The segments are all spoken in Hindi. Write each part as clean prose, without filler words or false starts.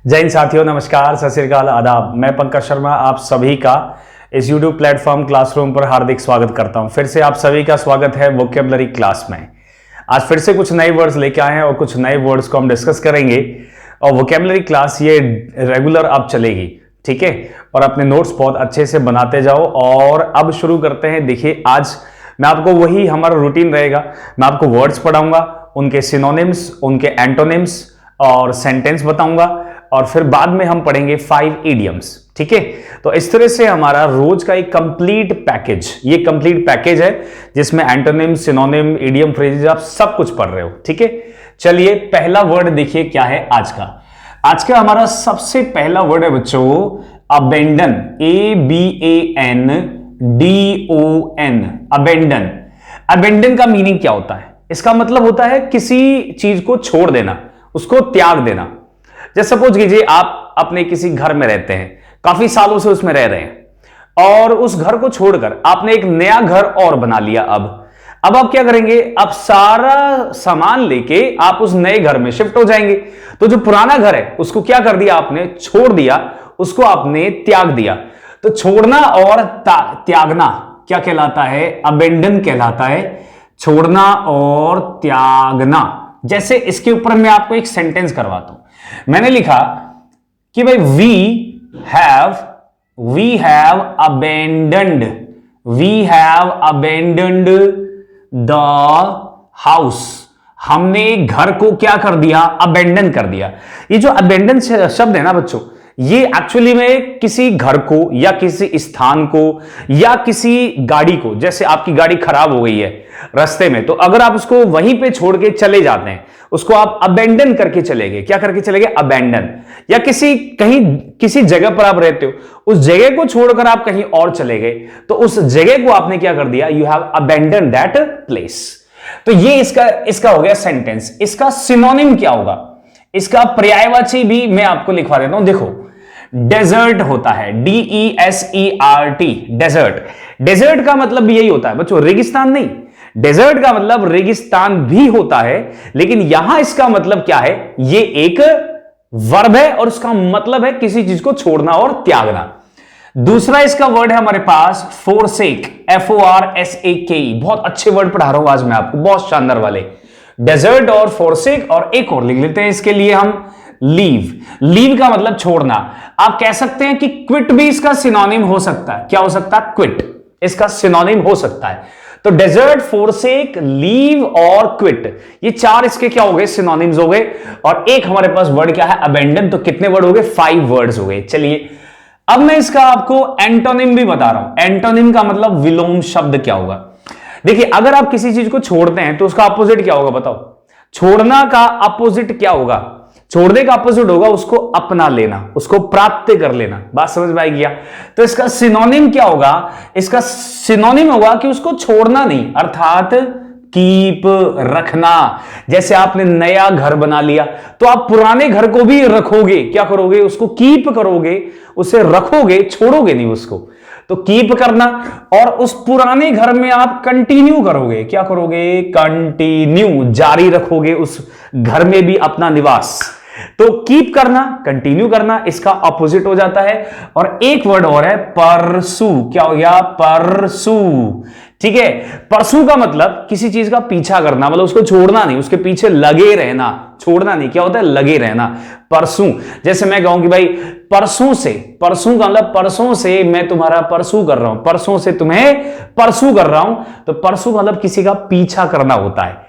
जय हिंद साथियों, नमस्कार, सत श्री अकाल, आदाब। मैं पंकज शर्मा आप सभी का इस YouTube प्लेटफॉर्म क्लासरूम पर हार्दिक स्वागत करता हूं। फिर से आप सभी का स्वागत है वोकैबुलरी क्लास में। आज फिर से कुछ नए वर्ड्स लेके आए हैं और कुछ नए वर्ड्स को हम डिस्कस करेंगे। और वोकैबुलरी क्लास ये रेगुलर अब चलेगी, ठीक है। और अपने नोट्स बहुत अच्छे से बनाते जाओ। और अब शुरू करते हैं। देखिए, आज मैं आपको वही हमारा रूटीन रहेगा। मैं आपको वर्ड्स पढ़ाऊंगा, उनके सिनोनिम्स, उनके एंटोनिम्स और सेंटेंस बताऊंगा, और फिर बाद में हम पढ़ेंगे 5 इडियम्स, ठीक है। तो इस तरह से हमारा रोज का एक कंप्लीट पैकेज, ये कंप्लीट पैकेज है जिसमें एंटोनिम, सिनोनिम, इडियम, फ्रेजेस आप सब कुछ पढ़ रहे हो, ठीक है। चलिए, पहला वर्ड देखिए क्या है आज का। आज का हमारा सबसे पहला वर्ड है बच्चों अबेंडन, ABANDON, अबेंडन। अबेंडन का मीनिंग क्या होता है? इसका मतलब होता है किसी चीज को छोड़ देना, उसको त्याग देना। जैसे सपोज कीजिए आप अपने किसी घर में रहते हैं, काफी सालों से उसमें रह रहे हैं और उस घर को छोड़कर आपने एक नया घर और बना लिया। अब आप क्या करेंगे? आप सारा सामान लेके आप उस नए घर में शिफ्ट हो जाएंगे। तो जो पुराना घर है उसको क्या कर दिया आपने? छोड़ दिया, उसको आपने त्याग दिया। तो छोड़ना और त्यागना क्या कहलाता है? अबेंडन कहलाता है, छोड़ना और त्यागना। जैसे इसके ऊपर मैं आपको एक सेंटेंस करवाता हूं। मैंने लिखा कि भाई we have abandoned the house. हमने घर को क्या कर दिया? अबेंडन कर दिया। ये जो अबेंडन शब्द है ना बच्चों, ये एक्चुअली में किसी घर को या किसी स्थान को या किसी गाड़ी को, जैसे आपकी गाड़ी खराब हो गई है रास्ते में, तो अगर आप उसको वहीं पे छोड़ के चले जाते हैं, उसको आप अबेंडन करके चले गए। क्या करके चले गए? अबेंडन। या किसी जगह पर आप रहते हो, उस जगह को छोड़कर आप कहीं और चले गए, तो उस जगह को आपने क्या कर दिया? You have abandon that place. तो ये इसका हो गया सेंटेंस। इसका सिनोनिम क्या होगा? इसका पर्यायवाची भी मैं आपको लिखवा देता हूं। देखो, डेजर्ट होता है, DESERT, डेजर्ट। डेजर्ट का मतलब भी यही होता है बच्चों, रेगिस्तान नहीं। डेजर्ट का मतलब रेगिस्तान भी होता है, लेकिन यहां इसका मतलब क्या है? ये एक वर्ब है और उसका मतलब है किसी चीज को छोड़ना और त्यागना। दूसरा इसका वर्ड है हमारे पास forsake, FORSAKE। बहुत अच्छे वर्ड पढ़ा रहा हूं आज मैं आपको, बहुत शानदार वाले। डेजर्ट और forsake, और एक और लिख लेते हैं इसके लिए हम, लीव। लीव का मतलब छोड़ना। आप कह सकते हैं कि क्विट भी इसका सिनोनिम हो सकता है। क्या हो सकता है? क्विट इसका सिनोनिम हो सकता है। तो डेजर्ट, forsake, लीव और क्विट, ये चार इसके क्या हो गए? सिनोनिम्स हो गए। और एक हमारे पास वर्ड क्या है? अबेंडन। तो कितने वर्ड हो गए? 5 वर्ड्स हो गए। चलिए, अब मैं इसका आपको एंटोनिम भी बता रहा हूं। एंटोनिम का मतलब विलोम शब्द क्या होगा? देखिए, अगर आप किसी चीज को छोड़ते हैं तो उसका अपोजिट क्या होगा? बताओ, छोड़ना का अपोजिट क्या होगा? छोड़ने का अपोजिट होगा उसको अपना लेना, उसको प्राप्त कर लेना। बात समझ में आएगी क्या? तो इसका सिनोनिम क्या होगा? इसका सिनोनिम होगा कि उसको छोड़ना नहीं, अर्थात कीप, रखना। जैसे आपने नया घर बना लिया तो आप पुराने घर को भी रखोगे। क्या करोगे? उसको कीप करोगे, उसे रखोगे, छोड़ोगे नहीं उसको। तो कीप करना, और उस पुराने घर में आप कंटिन्यू करोगे। क्या करोगे? कंटिन्यू, जारी रखोगे उस घर में भी अपना निवास। तो कीप करना, कंटिन्यू करना, इसका ऑपोजिट हो जाता है। और एक वर्ड और है परसू। क्या हो गया? परसू, ठीक है। परसू का मतलब किसी चीज का पीछा करना, मतलब उसको छोड़ना नहीं, उसके पीछे लगे रहना। छोड़ना नहीं, क्या होता है? लगे रहना, परसू। जैसे मैं कहूं कि भाई परसों से, परसू का मतलब परसों से मैं तुम्हारा परसू कर रहा हूं, परसों से तुम्हें परसू कर रहा हूं। तो परसू का मतलब किसी का पीछा करना होता है।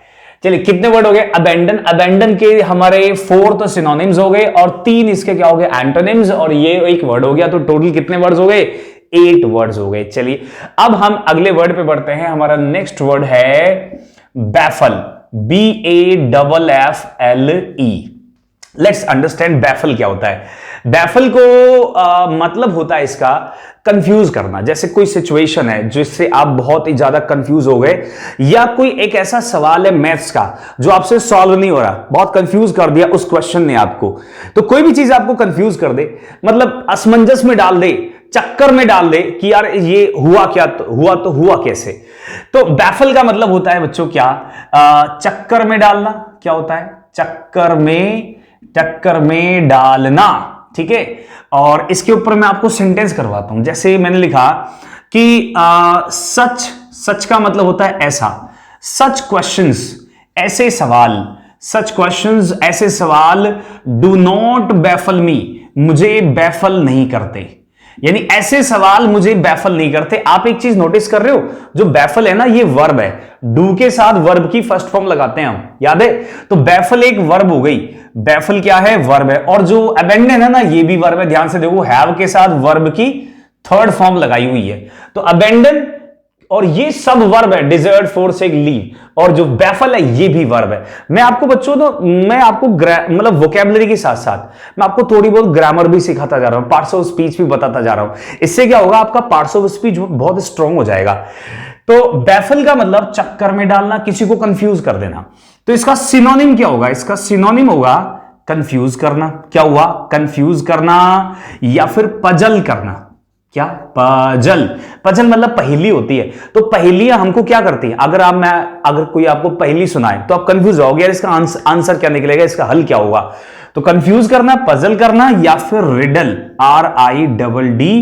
चलिए, कितने वर्ड हो गए? अबेंडन। अबेंडन के हमारे 4 तो सिनोनिम्स हो गए और 3 इसके क्या हो गए? एंटोनिम्स, और ये एक वर्ड हो गया। तो टोटल कितने वर्ड्स हो गए? 8 वर्ड्स हो गए। चलिए, अब हम अगले वर्ड पे बढ़ते हैं। हमारा नेक्स्ट वर्ड है baffle, BAFFLE। Let's understand baffle क्या होता है। बैफल को मतलब होता है इसका कंफ्यूज करना। जैसे कोई सिचुएशन है जिससे आप बहुत ही ज्यादा कंफ्यूज हो गए, या कोई एक ऐसा सवाल है मैथ्स का जो आपसे सॉल्व नहीं हो रहा, बहुत कंफ्यूज कर दिया उस क्वेश्चन ने आपको। तो कोई भी चीज आपको कंफ्यूज कर दे, मतलब असमंजस में डाल दे, चक्कर में डाल दे कि यार ये हुआ क्या, तो हुआ कैसे। तो बैफल का मतलब होता है बच्चों क्या? चक्कर में डालना। क्या होता है? चक्कर में टक्कर में डालना, ठीक है। और इसके ऊपर मैं आपको सेंटेंस करवाता हूं। जैसे मैंने लिखा कि सच, सच का मतलब होता है ऐसा, सच क्वेश्चंस, ऐसे सवाल, सच क्वेश्चंस, ऐसे सवाल, डू नॉट बैफल मी, मुझे बैफल नहीं करते, यानी ऐसे सवाल मुझे बैफल नहीं करते। आप एक चीज नोटिस कर रहे हो, जो बैफल है ना, ये वर्ब है, डू के साथ वर्ब की फर्स्ट फॉर्म लगाते हैं हम, याद है। तो बैफल एक वर्ब हो गई, बैफल क्या है, वर्ब है। और जो अबेंडन है ना, ये भी वर्ब है, ध्यान से देखो, हैव के साथ वर्ब की थर्ड फॉर्म लगाई हुई है। तो अबेंडन और ये सब वर्ब है, डिजर्ट, फोरसेक, लीव, और जो बैफल है ये भी वर्ब है। मैं आपको बच्चों तो मैं आपको मतलब वोकैबुलरी के साथ साथ मैं आपको थोड़ी बहुत ग्रामर भी सिखाता जा रहा हूं, पार्ट्स ऑफ स्पीच भी बताता जा रहा हूं। इससे क्या होगा, आपका पार्ट्स ऑफ स्पीच बहुत स्ट्रांग हो जाएगा। तो बैफल का मतलब चक्कर में डालना, किसी को कंफ्यूज कर देना। तो इसका सिनोनिम क्या होगा, इसका सिनोनिम होगा कंफ्यूज करना। क्या हुआ, कंफ्यूज करना या फिर पजल करना। क्या, पजल, पजल मतलब पहेली होती है। तो पहेलियां हमको क्या करती है, अगर कोई आपको पहेली सुनाए तो आप कंफ्यूज रहोगे, यार इसका आंसर क्या निकलेगा, इसका हल क्या होगा। तो कंफ्यूज करना, पजल करना या फिर रिडल, RIDDLE।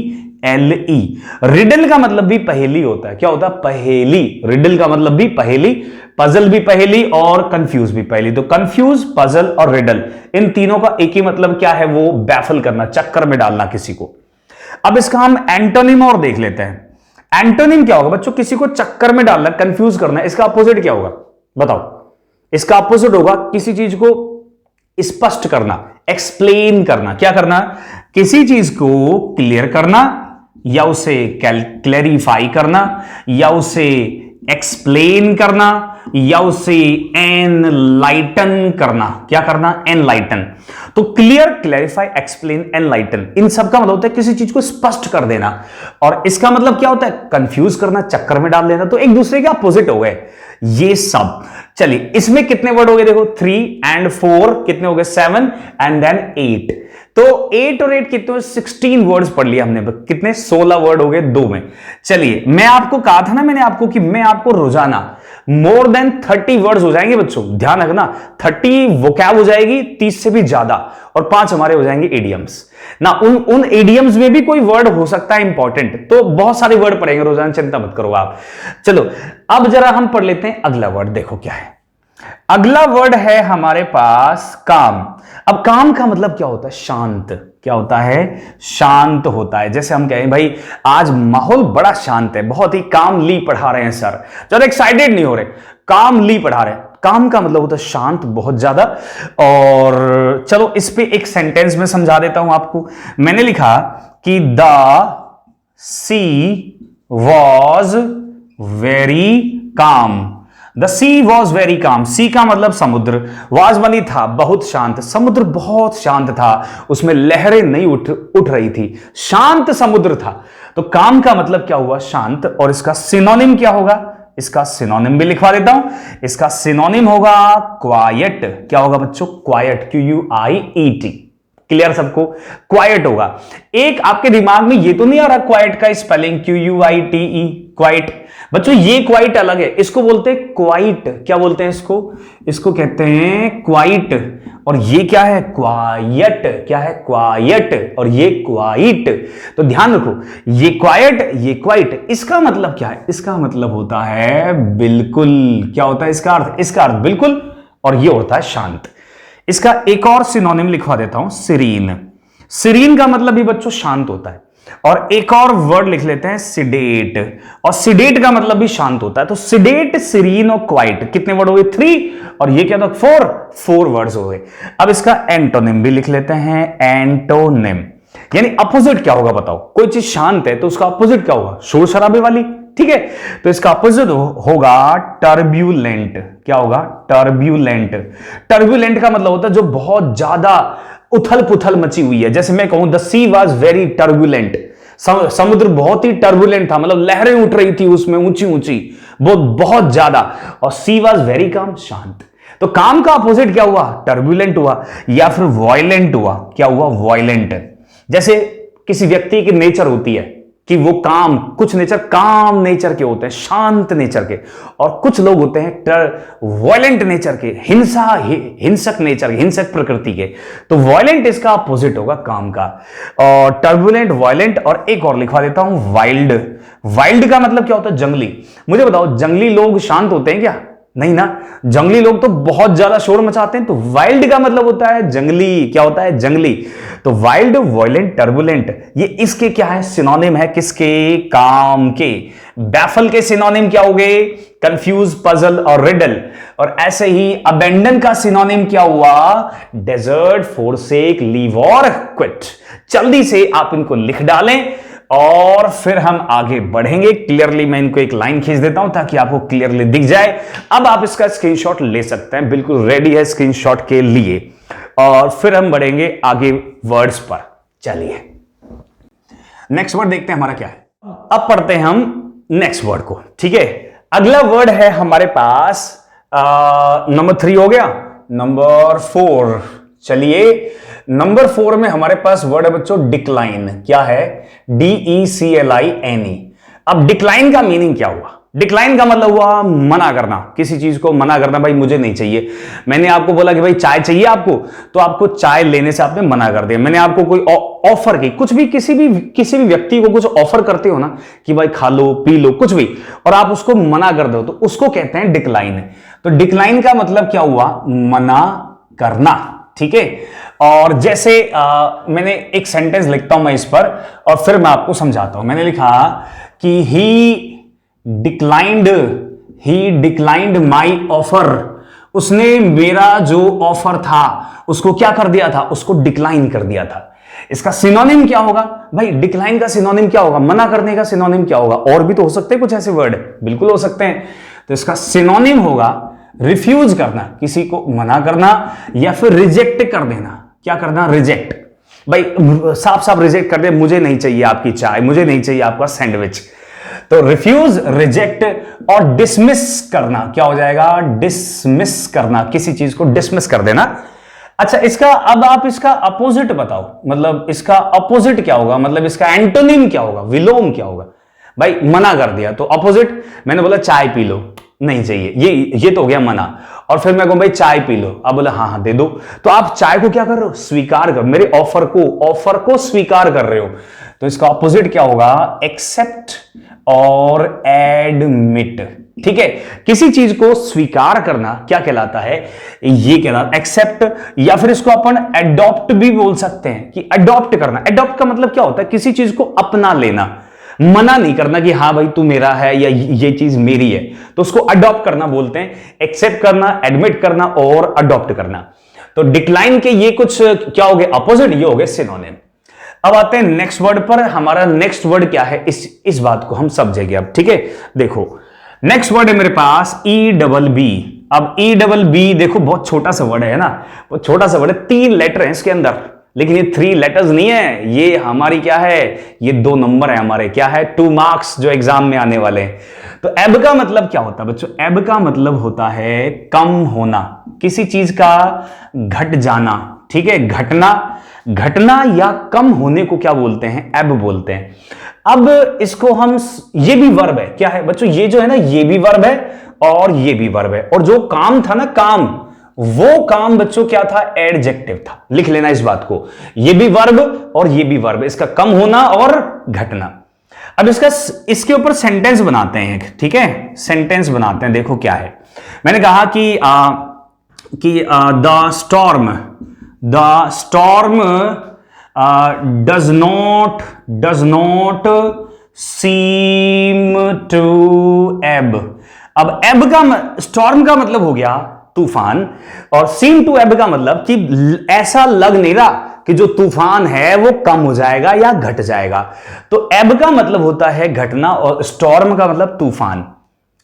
रिडल का मतलब भी पहेली होता है। क्या होता है, पहेली। रिडल का मतलब भी पहेली, पजल भी पहेली और कंफ्यूज भी पहेली। तो कंफ्यूज, पजल और रिडल, इन तीनों का एक ही मतलब क्या है, वो बैफल करना, चक्कर में डालना किसी को। अब इसका हम एंटोनिम और देख लेते हैं। एंटोनिम क्या होगा बच्चों, किसी को चक्कर में डालना, कंफ्यूज करना, इसका अपोजिट क्या होगा बताओ। इसका अपोजिट होगा किसी चीज को स्पष्ट करना, एक्सप्लेन करना। क्या करना, किसी चीज को क्लियर करना या उसे क्लैरिफाई करना या उसे एक्सप्लेन करना या उसे एनलाइटन करना। क्या करना, एनलाइटन। तो क्लियर, क्लैरिफाई, एक्सप्लेन, एनलाइटन, इन सब का मतलब होता है किसी चीज को स्पष्ट कर देना। और इसका मतलब क्या होता है, कंफ्यूज करना, चक्कर में डाल देना। तो एक दूसरे के अपोजिट हो गए ये सब। चलिए इसमें कितने वर्ड हो गए देखो, 3 and 4 कितने हो गए, 7 and then 8। तो 8 और 8 कितने, 16 वर्ड्स पढ़ लिया हमने। कितने, 16 वर्ड हो गए 2 में। चलिए मैं आपको कहा था ना, मैंने आपको कि मैं आपको रोजाना मोर देन 30 वर्ड्स हो जाएंगे बच्चों, ध्यान रखना। 30 वोकैब हो जाएगी, 30 से भी ज्यादा, और 5 हमारे हो जाएंगे एडियम्स ना। उन एडियम्स में भी कोई वर्ड हो सकता है इंपॉर्टेंट, तो बहुत सारे वर्ड पढ़ेंगे रोजाना, चिंता मत करो आप। चलो अब जरा हम पढ़ लेते हैं अगला वर्ड, देखो क्या है। अगला वर्ड है हमारे पास काम। अब काम का मतलब क्या होता है, शांत। क्या होता है, शांत होता है। जैसे हम कहें भाई आज माहौल बड़ा शांत है, बहुत ही कामली पढ़ा रहे हैं सर, ज्यादा एक्साइटेड नहीं हो रहे, कामली पढ़ा रहे हैं। काम का मतलब होता है शांत, बहुत ज्यादा। और चलो इस पे एक सेंटेंस में समझा देता हूं आपको। मैंने लिखा कि the sea was very calm. The sea was very calm. Sea का मतलब समुद्र, वाज बनी था, बहुत शांत, समुद्र बहुत शांत था, उसमें लहरें नहीं उठ रही थी, शांत समुद्र था। तो काम का मतलब क्या हुआ, शांत। और इसका सिनोनिम क्या होगा, इसका सिनोनिम भी लिखवा देता हूं। इसका सिनोनिम होगा क्वाइट। क्या होगा बच्चों, क्वाइट, QUIET। क्लियर सबको, क्वाइट होगा। एक आपके दिमाग में ये तो नहीं आ रहा क्वाइट का स्पेलिंग QUITE, क्वाइट। बच्चों ये क्वाइट अलग है, इसको बोलते हैं क्वाइट। क्या बोलते हैं इसको, इसको कहते हैं क्वाइट। और ये क्या है, क्वाइट। क्या है, क्वाइट, और ये क्वाइट। तो ध्यान रखो, ये क्वाइट, ये क्वाइट, इसका मतलब क्या है, इसका मतलब होता है बिल्कुल। क्या होता है इसका अर्थ, इसका अर्थ बिल्कुल, और ये होता है शांत। इसका एक और सिनोनिम लिखवा देता हूं, सीरीन। सीरीन का मतलब भी बच्चों शांत होता है। और एक और वर्ड लिख लेते हैं, सिडेट। और सिडेट का मतलब भी शांत होता है। तो सिडेट, सीरीन और क्वाइट, कितने वर्ड हो गए, 3, और ये क्या था, 4 वर्ड्स हो गए। अब इसका एंटोनिम भी लिख लेते हैं, एंटोनिम यानी अपोजिट क्या होगा बताओ। कोई चीज शांत है तो उसका अपोजिट क्या होगा, शोर शराबे वाली, ठीक है। तो इसका अपोजिट होगा टर्ब्यूलेंट। क्या होगा, टर्ब्यूलेंट। टर्ब्यूलेंट का मतलब होता है जो बहुत ज्यादा उथल पुथल मची हुई है। जैसे मैं कहूं the she was very turbulent, समुद्र बहुत ही टर्बुलेंट था, मतलब लहरें उठ रही थी उसमें ऊंची ऊंची, बहुत ज्यादा। और सी वाज वेरी काम, शांत। तो काम का अपोजिट क्या हुआ, टर्बुलेंट हुआ, या फिर वॉयलेंट हुआ। क्या हुआ, वॉयलेंट। जैसे किसी व्यक्ति की नेचर होती है, कि वो काम, कुछ नेचर काम नेचर के होते हैं, शांत नेचर के, और कुछ लोग होते हैं वायलेंट नेचर के, हिंसक नेचर, हिंसक प्रकृति के। तो वायलेंट इसका अपोजिट होगा काम का, और टर्बुलेंट, वायलेंट, और एक और लिखवा देता हूं वाइल्ड। वाइल्ड का मतलब क्या होता है? जंगली। मुझे बताओ, जंगली लोग शांत होते हैं क्या? नहीं ना, जंगली लोग तो बहुत ज्यादा शोर मचाते हैं। तो वाइल्ड का मतलब होता है जंगली। क्या होता है? जंगली। तो वाइल्ड, वायलेंट, टर्बुलेंट, ये इसके क्या है? सिनोनिम है। किसके? काम के। बैफल के सिनोनिम क्या हो गए? कंफ्यूज, पजल और रिडल। और ऐसे ही अबेंडन का सिनोनिम क्या हुआ? डेजर्ट, फोरसेक, लीव और क्विट। जल्दी से आप इनको लिख डालें और फिर हम आगे बढ़ेंगे। क्लियरली मैं इनको एक लाइन खींच देता हूं ताकि आपको क्लियरली दिख जाए। अब आप इसका स्क्रीनशॉट ले सकते हैं, बिल्कुल रेडी है स्क्रीनशॉट के लिए। और फिर हम बढ़ेंगे आगे वर्ड्स पर। चलिए नेक्स्ट वर्ड देखते हैं हमारा क्या है। अब पढ़ते हैं हम नेक्स्ट वर्ड को। ठीक है, अगला वर्ड है हमारे पास नंबर 3 हो गया, नंबर 4। चलिए नंबर 4 में हमारे पास वर्ड है बच्चों डिक्लाइन। क्या है? DECLINE। अब डिक्लाइन का मीनिंग क्या हुआ? डिक्लाइन का मतलब हुआ मना करना, किसी चीज को मना करना। भाई मुझे नहीं चाहिए। मैंने आपको बोला कि भाई चाय चाहिए आपको, तो आपको चाय लेने से आपने मना कर दिया। मैंने आपको कोई ऑफर की, कुछ भी, किसी भी व्यक्ति को कुछ ऑफर करते हो ना कि भाई खा लो, पी लो, कुछ भी, और आप उसको मना कर दो, तो उसको कहते हैं डिक्लाइन। तो डिक्लाइन का मतलब क्या हुआ? मना करना। ठीक है, और जैसे मैंने एक सेंटेंस लिखता हूं मैं इस पर, और फिर मैं आपको समझाता हूं। मैंने लिखा कि ही डिक्लाइंड माई ऑफर। उसने मेरा जो ऑफर था उसको क्या कर दिया था? उसको डिक्लाइन कर दिया था। इसका सिनोनिम क्या होगा? भाई डिक्लाइन का सिनोनिम क्या होगा? मना करने का सिनोनिम क्या होगा? और भी तो हो सकते हैं कुछ ऐसे वर्ड, बिल्कुल हो सकते हैं। तो इसका सिनोनिम होगा रिफ्यूज करना, किसी को मना करना, या फिर रिजेक्ट कर देना। क्या करना? रिजेक्ट। भाई साफ साफ रिजेक्ट कर दे, मुझे नहीं चाहिए आपकी चाय, मुझे नहीं चाहिए आपका सैंडविच। तो रिफ्यूज, रिजेक्ट और डिसमिस करना। क्या हो जाएगा? डिसमिस करना, किसी चीज को डिसमिस कर देना। अच्छा, इसका अब आप इसका अपोजिट बताओ, मतलब इसका अपोजिट क्या होगा? मतलब इसका एंटोनिम क्या होगा? विलोम क्या होगा? भाई मना कर दिया तो अपोजिट, मैंने बोला चाय पी लो, नहीं चाहिए, ये तो हो गया मना। और फिर मैं कहूं भाई चाय पी लो, आप बोला हाँ हाँ दे दो, तो आप चाय को क्या कर रहे हो? स्वीकार कर, मेरे ऑफर को स्वीकार कर रहे हो। तो इसका ऑपोजिट क्या होगा? एक्सेप्ट और एडमिट। ठीक है, किसी चीज को स्वीकार करना क्या कहलाता है? ये कहलाता एक्सेप्ट, या फिर इसको अपन एडॉप्ट भी बोल सकते हैं कि एडॉप्ट करना। एडॉप्ट का मतलब क्या होता है? किसी चीज को अपना लेना, मना नहीं करना कि हाँ भाई तू मेरा है या ये चीज मेरी है, तो उसको अडॉप्ट करना बोलते हैं। एक्सेप्ट करना, एडमिट करना और अडॉप्ट करना। तो डिक्लाइन के ये कुछ क्या हो गए? अपोजिट, ये हो गए सिनोनिम। अब आते हैं नेक्स्ट वर्ड पर। हमारा नेक्स्ट वर्ड क्या है? इस बात को हम समझेंगे अब। ठीक है, देखो नेक्स्ट वर्ड है मेरे पास EEB। अब EEB देखो बहुत छोटा सा वर्ड है ना, बहुत छोटा सा वर्ड है, 3 लेटर है इसके अंदर, लेकिन ये 3 लेटर्स नहीं है, ये हमारी क्या है? ये 2 नंबर है हमारे। क्या है? 2 मार्क्स जो एग्जाम में आने वाले हैं। तो एब का मतलब क्या होता है बच्चों? एब का मतलब होता है कम होना, किसी चीज का घट जाना। ठीक है, घटना या कम होने को क्या बोलते हैं? एब बोलते हैं। अब इसको हम, ये भी वर्ब है। क्या है बच्चों? ये जो है ना, ये भी वर्ब है और ये भी वर्ब है। और जो काम था ना, काम, वो काम बच्चों क्या था? एडजेक्टिव था। लिख लेना इस बात को, ये भी वर्ब और ये भी वर्ब, इसका कम होना और घटना। अब इसके ऊपर सेंटेंस बनाते हैं। ठीक है, सेंटेंस बनाते हैं। देखो क्या है, मैंने कहा कि the storm does not seem to ebb. अब एब का, स्टॉर्म का मतलब हो गया तूफान, और सीम टू एब का मतलब कि ऐसा लग नहीं रहा कि जो तूफान है वो कम हो जाएगा या घट जाएगा। तो एब का मतलब होता है घटना और स्टॉर्म का मतलब तूफान।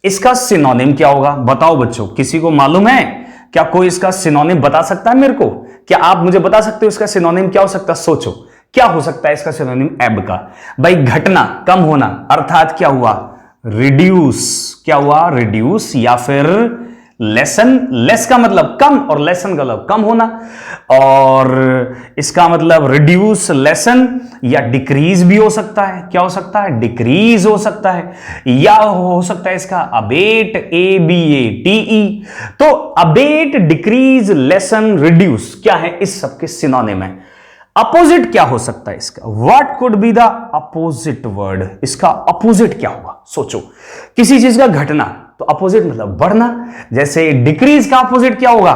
इसका सिनोनिम क्या होगा? बताओ बच्चों, किसी को मालूम है क्या? कोई इसका सिनोनिम बता सकता है मेरे को? क्या आप मुझे बता सकते हो इसका सिनोनिम क्या हो सकता है? सोचो क्या हो सकता है इसका सिनोनिम एब का? भाई घटना, कम होना, अर्थात क्या हुआ? रिड्यूस। क्या हुआ? रिड्यूस, या फिर लेसन, लेस का मतलब कम और लेसन का मतलब कम होना, और इसका मतलब रिड्यूस, लेसन या डिक्रीज भी हो सकता है। क्या हो सकता है? डिक्रीज हो सकता है, या हो सकता है इसका अबेट, ABATE। तो अबेट, डिक्रीज, लेसन, रिड्यूस क्या है? इस सब के सिनोनिम है। अपोजिट क्या हो सकता है इसका? What could be the opposite word? इसका अपोजिट क्या होगा? सोचो, किसी चीज का घटना, तो अपोजिट मतलब बढ़ना। जैसे डिक्रीज का अपोजिट क्या होगा?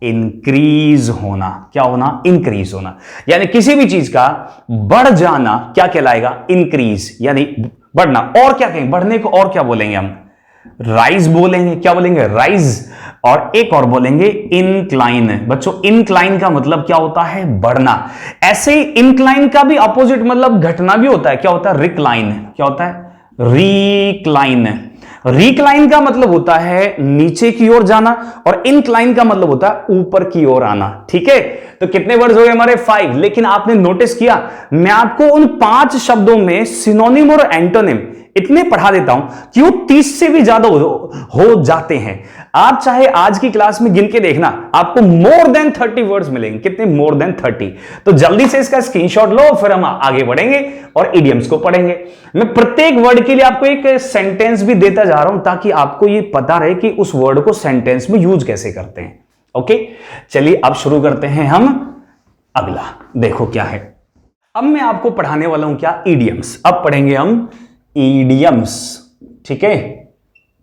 इंक्रीज होना। क्या होना? इंक्रीज होना। यानी किसी भी चीज का बढ़ जाना क्या कहलाएगा? इंक्रीज, यानी बढ़ना। और क्या कहेंगे बढ़ने को? और क्या बोलेंगे हम? राइज बोलेंगे। क्या बोलेंगे? राइज। और एक और बोलेंगे इनक्लाइन। बच्चों, इनक्लाइन का मतलब क्या होता है? बढ़ना। ऐसे ही इनक्लाइन का भी अपोजिट मतलब घटना भी होता है। क्या होता है? रिक्लाइन। क्या होता है? रिक्लाइन। रिक्लाइन का मतलब होता है नीचे की ओर जाना, और इनक्लाइन का मतलब होता है ऊपर की ओर आना। ठीक है, तो कितने वर्ड्स हो गए हमारे? 5। लेकिन आपने नोटिस किया, मैं आपको उन 5 शब्दों में सिनोनिम और एंटोनिम इतने पढ़ा देता हूं कि वो 30 से भी ज्यादा हो जाते हैं। आप चाहे आज की क्लास में गिन के देखना, आपको मोर देन 30 वर्ड्स मिलेंगे। कितने? More than 30। तो जल्दी से इसका स्क्रीनशॉट लो, फिर हम आगे बढ़ेंगे और इडियम्स को पढ़ेंगे। मैं प्रत्येक वर्ड के लिए आपको एक सेंटेंस भी देता जा रहा हूं, ताकि आपको ये पता रहे कि उस वर्ड को सेंटेंस में यूज कैसे करते हैं। ओके, चलिए अब शुरू करते हैं हम अगला। देखो क्या है, अब मैं आपको पढ़ाने वाला हूं क्या? इडियम्स। अब पढ़ेंगे हम इडियम्स। ठीक है,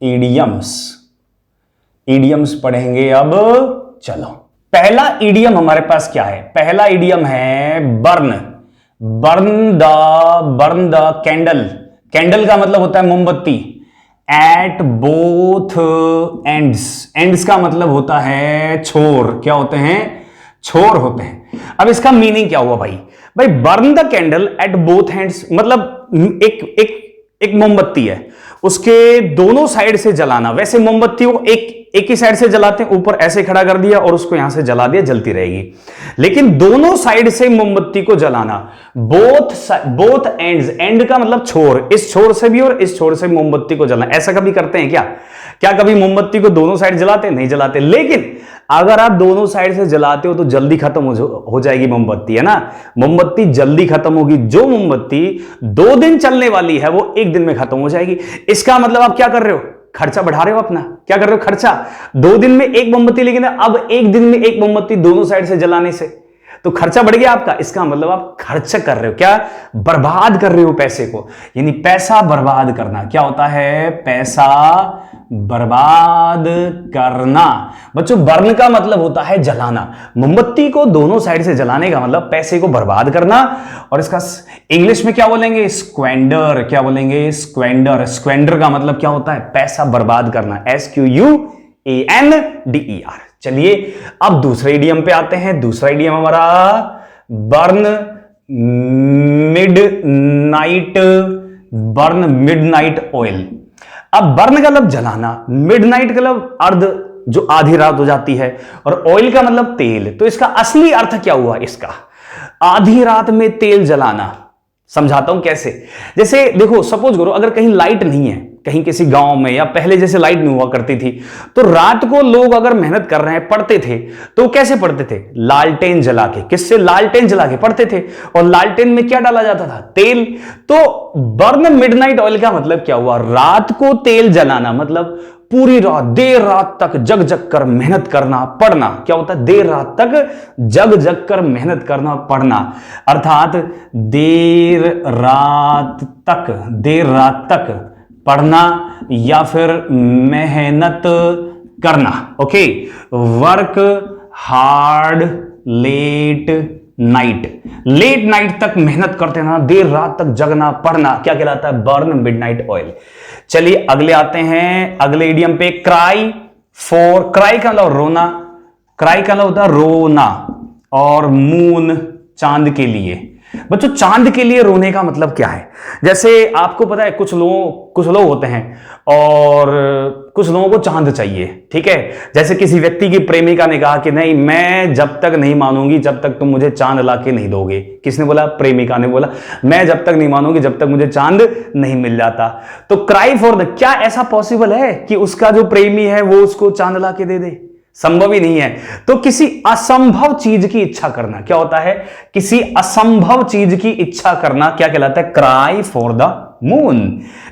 इडियम्स, इडियम्स पढ़ेंगे अब। चलो, पहला इडियम हमारे पास क्या है? पहला इडियम है burn. Burn the candle. Candle का मतलब होता है मोमबत्ती। At both ends. एंड्स का मतलब होता है छोर। क्या होते हैं? छोर होते हैं। अब इसका मीनिंग क्या हुआ भाई? भाई burn the candle at both hands मतलब एक मोमबत्ती है, उसके दोनों साइड से जलाना। वैसे मोमबत्ती को एक ही साइड से जलाते हैं, ऊपर ऐसे खड़ा कर दिया और उसको यहां से जला दिया, जलती रहेगी। लेकिन दोनों साइड से मोमबत्ती को जलाना, बोथ एंड्स। एंड का मतलब छोर, इस छोर से भी और इस छोर से मोमबत्ती को जलाना। ऐसा कभी करते हैं क्या? क्या कभी मोमबत्ती को दोनों साइड जलाते? नहीं जलाते। लेकिन अगर आप दोनों साइड से जलाते हो तो जल्दी खत्म हो जाएगी मोमबत्ती, है ना? मोमबत्ती जल्दी खत्म होगी। जो मोमबत्ती 2 दिन चलने वाली है वो 1 दिन में खत्म हो जाएगी। इसका मतलब आप क्या कर रहे हो? खर्चा बढ़ा रहे हो अपना। क्या कर रहे हो? खर्चा। 2 दिन में 1 मोमबत्ती, लेकिन अब 1 दिन में 1 मोमबत्ती दोनों साइड से जलाने से तो खर्चा बढ़ गया आपका। इसका मतलब आप खर्च कर रहे हो। क्या? बर्बाद कर रहे हो पैसे को, यानी पैसा बर्बाद करना। क्या होता है? पैसा बर्बाद करना। बच्चों, बर्न का मतलब होता है जलाना। मोमबत्ती को दोनों साइड से जलाने का मतलब पैसे को बर्बाद करना। और इसका इंग्लिश में क्या बोलेंगे? स्क्वेंडर। क्या बोलेंगे? स्क्वेंडर। स्क्वेंडर का मतलब क्या होता है? पैसा बर्बाद करना। SQUANDER। चलिए अब दूसरे इडियम पे आते हैं। दूसरा इडियम हमारा burn midnight. Burn midnight oil. अब बर्न का मतलब जलाना, मिडनाइट का मतलब अर्ध, जो आधी रात हो जाती है, और ऑयल का मतलब तेल। तो इसका असली अर्थ क्या हुआ? इसका आधी रात में तेल जलाना। समझाता हूं कैसे। जैसे देखो, सपोज करो अगर कहीं लाइट नहीं है, कहीं किसी गांव में, या पहले जैसे लाइट नहीं हुआ करती थी, तो रात को लोग अगर मेहनत कर रहे हैं, पढ़ते थे, तो कैसे पढ़ते थे? लालटेन जला के। किससे? लालटेन जला के पढ़ते थे। और लालटेन में क्या डाला जाता था? तेल। तो बर्न मिडनाइट ऑयल का मतलब क्या हुआ? रात को तेल जलाना, मतलब पूरी रात, देर रात तक जग जग कर मेहनत करना, पढ़ना। क्या होता है? देर रात तक जग जग कर मेहनत करना, पढ़ना। अर्थात देर रात तक पढ़ना या फिर मेहनत करना। Okay, work hard late night तक मेहनत करते रहना, देर रात तक जगना, पढ़ना। क्या कहलाता है? Burn midnight oil. चलिए अगले आते हैं, अगले इडियम पे। Cry for. क्राई का मतलब रोना। क्राई का मतलब होता है रोना। और मून, चांद के लिए। बच्चों, चांद के लिए रोने का मतलब क्या है? जैसे आपको पता है, कुछ लोग होते हैं और कुछ लोगों को चांद चाहिए, ठीक है। जैसे किसी व्यक्ति की प्रेमिका ने कहा कि नहीं, मैं जब तक नहीं मानूंगी जब तक तुम मुझे चांद ला के नहीं दोगे। किसने बोला? प्रेमिका ने बोला, मैं जब तक नहीं मानूंगी जब तक मुझे चांद नहीं मिल जाता। तो क्राई फॉर द, क्या ऐसा पॉसिबल है कि उसका जो प्रेमी है वो उसको चांद ला के दे दे? संभव ही नहीं है। तो किसी असंभव चीज की इच्छा करना क्या होता है? किसी असंभव चीज की इच्छा करना क्या कहलाता है? Cry for the moon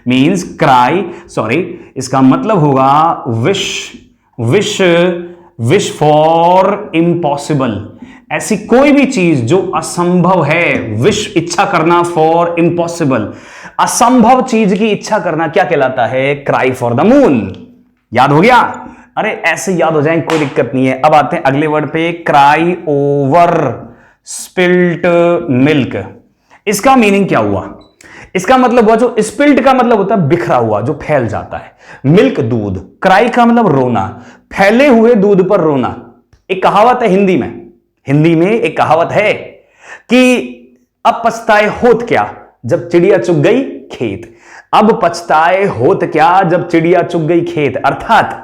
means cry, sorry, इसका मतलब होगा wish, wish, wish for impossible. ऐसी कोई भी चीज जो असंभव है, विश, इच्छा करना फॉर इम्पॉसिबल, असंभव चीज की इच्छा करना क्या कहलाता है? Cry for the moon. याद हो गया? अरे ऐसे याद हो जाए, कोई दिक्कत नहीं है। अब आते हैं अगले वर्ड पे, क्राई ओवर स्पिल्ट मिल्क। इसका मीनिंग क्या हुआ? इसका मतलब हुआ, जो स्पिल्ट का मतलब होता है बिखरा हुआ, जो फैल जाता है। मिल्क दूध, क्राई का मतलब रोना, फैले हुए दूध पर रोना। एक कहावत है हिंदी में, हिंदी में एक कहावत है कि अब पछताए होत क्या जब चिड़िया चुग गई खेत। अब पछताए होत क्या जब चिड़िया चुग गई खेत, अर्थात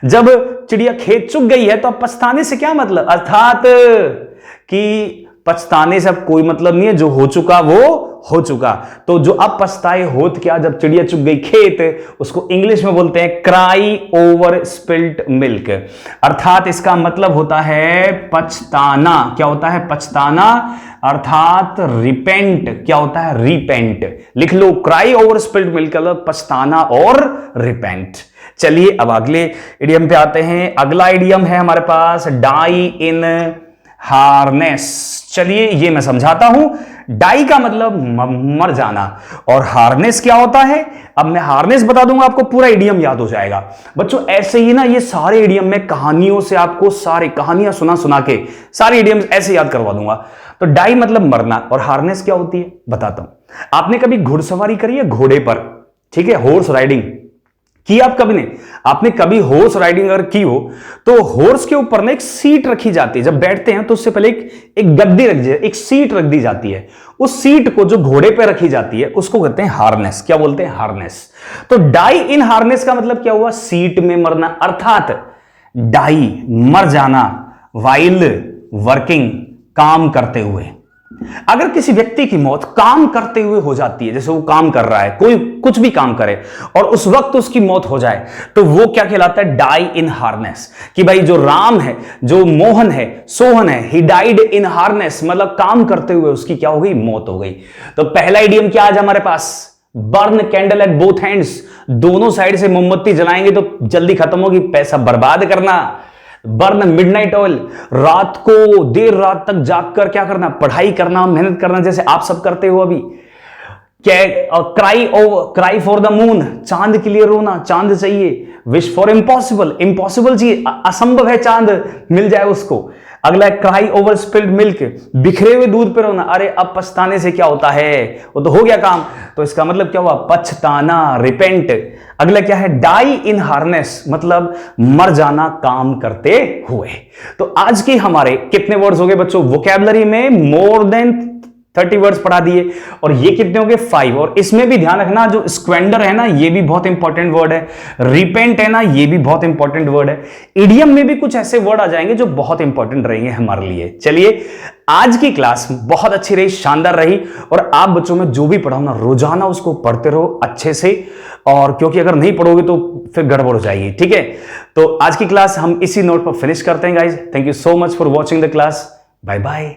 जब चिड़िया खेत चुग गई है तो अब पछताने से क्या मतलब? अर्थात कि पछताने से अब कोई मतलब नहीं है, जो हो चुका वो हो चुका। तो जो अब पछताए होत क्या जब चिड़िया चुग गई खेत, उसको इंग्लिश में बोलते हैं क्राई ओवर स्पिल्ट मिल्क। अर्थात इसका मतलब होता है पछताना। क्या होता है? पछताना, अर्थात रिपेंट। क्या होता है? रिपेंट। लिख लो, क्राई ओवर स्पिल्ट मिल्क का मतलब पछताना और रिपेंट। चलिए अब अगले इडियम पे आते हैं। अगला इडियम है हमारे पास डाई इन हार्नेस। चलिए ये मैं समझाता हूं। डाई का मतलब मर जाना, और हार्नेस क्या होता है? अब मैं हार्नेस बता दूंगा, आपको पूरा इडियम याद हो जाएगा। बच्चों ऐसे ही ना, ये सारे इडियम में कहानियों से आपको सारी कहानियां सुना सुना के सारे इडियम ऐसे याद करवा दूंगा। तो डाई मतलब मरना, और हार्नेस क्या होती है बताता हूं। आपने कभी घुड़सवारी करी है घोड़े पर? ठीक है, हॉर्स राइडिंग की आप कभी नहीं? आपने कभी हॉर्स राइडिंग अगर की हो तो हॉर्स के ऊपर ना एक सीट रखी जाती है। जब बैठते हैं तो उससे पहले एक गद्दी रख दी, एक सीट रख दी जाती है। उस सीट को जो घोड़े पे रखी जाती है उसको कहते हैं हार्नेस। क्या बोलते हैं? हार्नेस। तो डाई इन हार्नेस का मतलब क्या हुआ? सीट में मरना, अर्थात डाई मर जाना वाइल वर्किंग, काम करते हुए। अगर किसी व्यक्ति की मौत काम करते हुए हो जाती है, जैसे वो काम कर रहा है, कोई कुछ भी काम करे और उस वक्त उसकी मौत हो जाए, तो वो क्या कहलाता है? डाई इन हार्नेस। कि भाई जो राम है, जो मोहन है, सोहन है, ही डाइड इन हार्नेस, मतलब काम करते हुए उसकी क्या हो गई? मौत हो गई। तो पहला इडियम क्या आज हमारे पास? Burn candle at both hands. दोनों साइड से मोमबत्ती जलाएंगे तो जल्दी खत्म होगी, पैसा बर्बाद करना। बर्न मिडनाइट ऑयल, रात को देर रात तक जागकर क्या करना? पढ़ाई करना, मेहनत करना, जैसे आप सब करते हो अभी। क्राई फॉर द मून, चांद के लिए रोना, चांद चाहिए। विश फॉर इम्पॉसिबल, इम्पॉसिबल चीज, असंभव है चांद मिल जाए उसको। अगला है क्राई ओवर स्पिल्ड मिल्क, बिखरे हुए दूध पर रोना। अरे अब पछताने से क्या होता है? वो तो हो गया काम। तो इसका मतलब क्या हुआ? पछताना, रिपेंट। अगला क्या है? डाई इन हार्नेस, मतलब मर जाना काम करते हुए। तो आज के हमारे कितने वर्ड्स हो गए बच्चों? वोकैबुलरी में मोर देन 30 वर्ड्स पढ़ा दिए, और ये कितने हो गए? 5। और इसमें भी ध्यान रखना, जो स्क्वेंडर है ना, ये भी बहुत इंपॉर्टेंट वर्ड है। रिपेंट है ना, ये भी बहुत इंपॉर्टेंट वर्ड है। इडियम में भी कुछ ऐसे वर्ड आ जाएंगे जो बहुत इंपॉर्टेंट रहेंगे हमारे लिए। चलिए आज की क्लास बहुत अच्छी रही, शानदार रही, और आप बच्चों में जो भी पढ़ाओ ना, रोजाना उसको पढ़ते रहो अच्छे से, और क्योंकि अगर नहीं पढ़ोगे तो फिर गड़बड़ हो जाएगी। ठीक है, तो आज की क्लास हम इसी नोट पर फिनिश करते हैं guys. Thank you so much for watching the class. Bye bye.